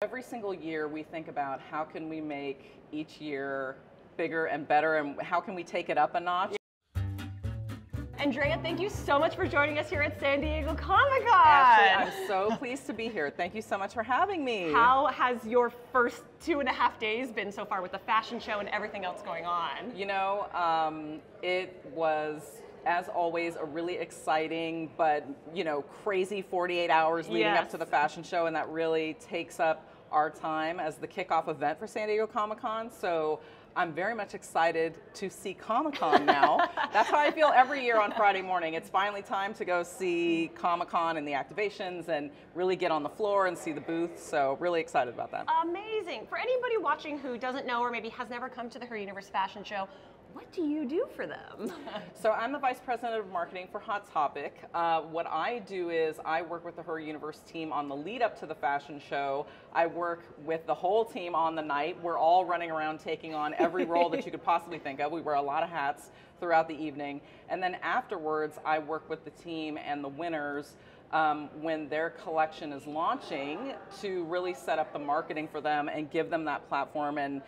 Every single year we think about how can we make each year bigger and better, and how can we take it up a notch. Andrea, thank you so much for joining us here at San Diego Comic-Con. Ashley, I'm so pleased to be here. Thank you so much for having me. How has your first 2.5 days been so far with the fashion show and everything else going on? You know, it was, as always, a really exciting but, crazy 48 hours leading up to the fashion show, and that really takes up our time as the kickoff event for San Diego Comic-Con. So I'm very much excited to see Comic-Con now. That's how I feel every year on Friday morning. It's finally time to go see Comic-Con and the activations and really get on the floor and see the booths. So really excited about that. Amazing. For anybody watching who doesn't know or maybe has never come to the Her Universe fashion show, what do you do for them? So I'm the Vice President of Marketing for Hot Topic. What I do is I work with the Her Universe team on the lead up to the fashion show. I work with the whole team on the night. We're all running around taking on every role that you could possibly think of. We wear a lot of hats throughout the evening. And then afterwards, I work with the team and the winners when their collection is launching to really set up the marketing for them and give them that platform and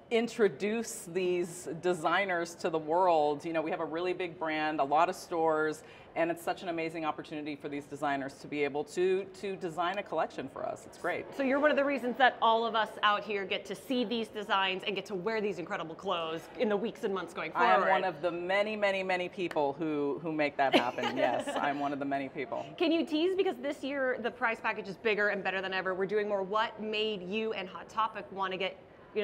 introduce these designers to the world. You know, we have a really big brand, a lot of stores, and it's such an amazing opportunity for these designers to be able to design a collection for us. It's great. So you're one of the reasons that all of us out here get to see these designs and get to wear these incredible clothes in the weeks and months going forward. I am one of the many, many, many people who make that happen. Yes, I'm one of the many people. Can you tease, because this year the prize package is bigger and better than ever. We're doing more. What made you and Hot Topic want to get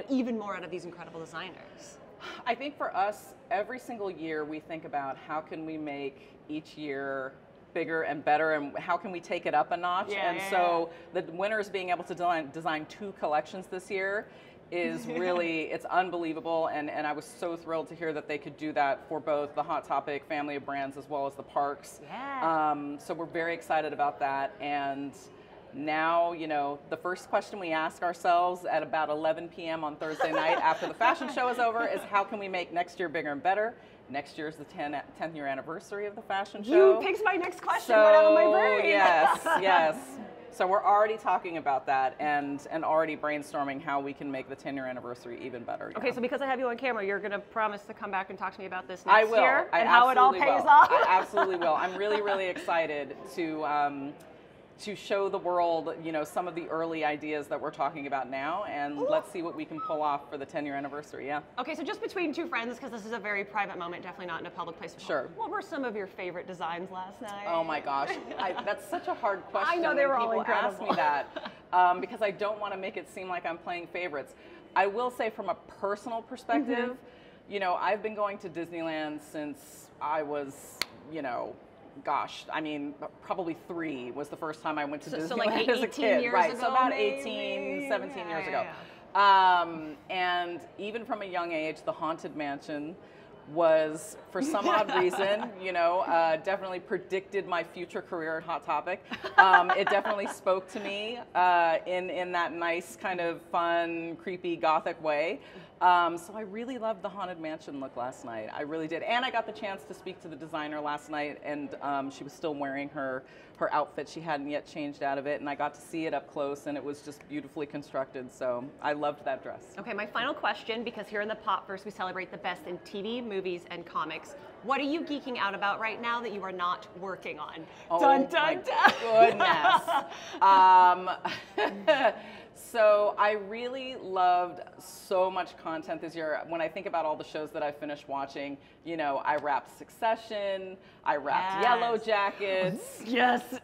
even more out of these incredible designers? I think for us, every single year we think about how can we make each year bigger and better, and how can we take it up a notch. So the winners being able to design 2 collections this year is really, it's unbelievable, and I was so thrilled to hear that they could do that for both the Hot Topic family of brands as well as the parks. So we're very excited about that. And now, the first question we ask ourselves at about 11 p.m. on Thursday night after the fashion show is over is how can we make next year bigger and better? Next year is the 10th year anniversary of the fashion show. You picked my next question right out of my brain. Yes. So we're already talking about that and already brainstorming how we can make the 10-year anniversary even better. Okay, so because I have you on camera, you're going to promise to come back and talk to me about this next year? I and how it all pays off? I absolutely will. I'm really, really excited to show the world, some of the early ideas that we're talking about now, and let's see what we can pull off for the 10-year anniversary, Okay, so just between 2 friends, because this is a very private moment, definitely not in a public place. Sure. What were some of your favorite designs last night? Oh my gosh, that's such a hard question. I know, they were all incredible. People ask me that, because I don't want to make it seem like I'm playing favorites. I will say from a personal perspective, I've been going to Disneyland since I was, gosh, I mean, probably 3 was the first time I went to Disneyland like as a kid. Years right, ago, so about maybe? 18, 17 years ago. And even from a young age, the Haunted Mansion was, for some odd reason, definitely predicted my future career at Hot Topic. It definitely spoke to me in that nice kind of fun, creepy, gothic way. So I really loved the Haunted Mansion look last night. I really did. And I got the chance to speak to the designer last night, and she was still wearing her outfit. She hadn't yet changed out of it, and I got to see it up close, and it was just beautifully constructed. So I loved that dress. Okay, my final question, because here in the Popverse we celebrate the best in TV, movies, and comics. What are you geeking out about right now that you are not working on? Oh, dun, dun, dun. Goodness. So I really loved so much content this year. When I think about all the shows that I finished watching, I wrapped Succession, I wrapped Yellow Jackets.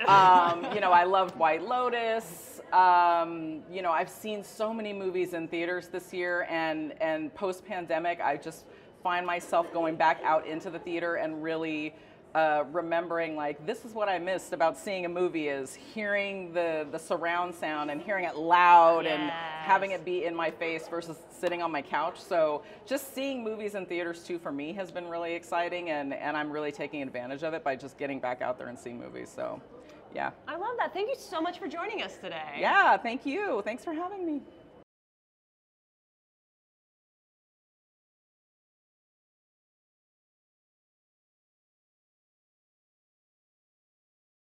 I loved White Lotus. I've seen so many movies in theaters this year, and post-pandemic, I just find myself going back out into the theater and really remembering, like, this is what I missed about seeing a movie, is hearing the surround sound and hearing it loud and having it be in my face versus sitting on my couch. So just seeing movies in theaters too for me has been really exciting, and I'm really taking advantage of it by just getting back out there and seeing movies. So yeah. I love that. Thank you so much for joining us today. Yeah, thank you. Thanks for having me.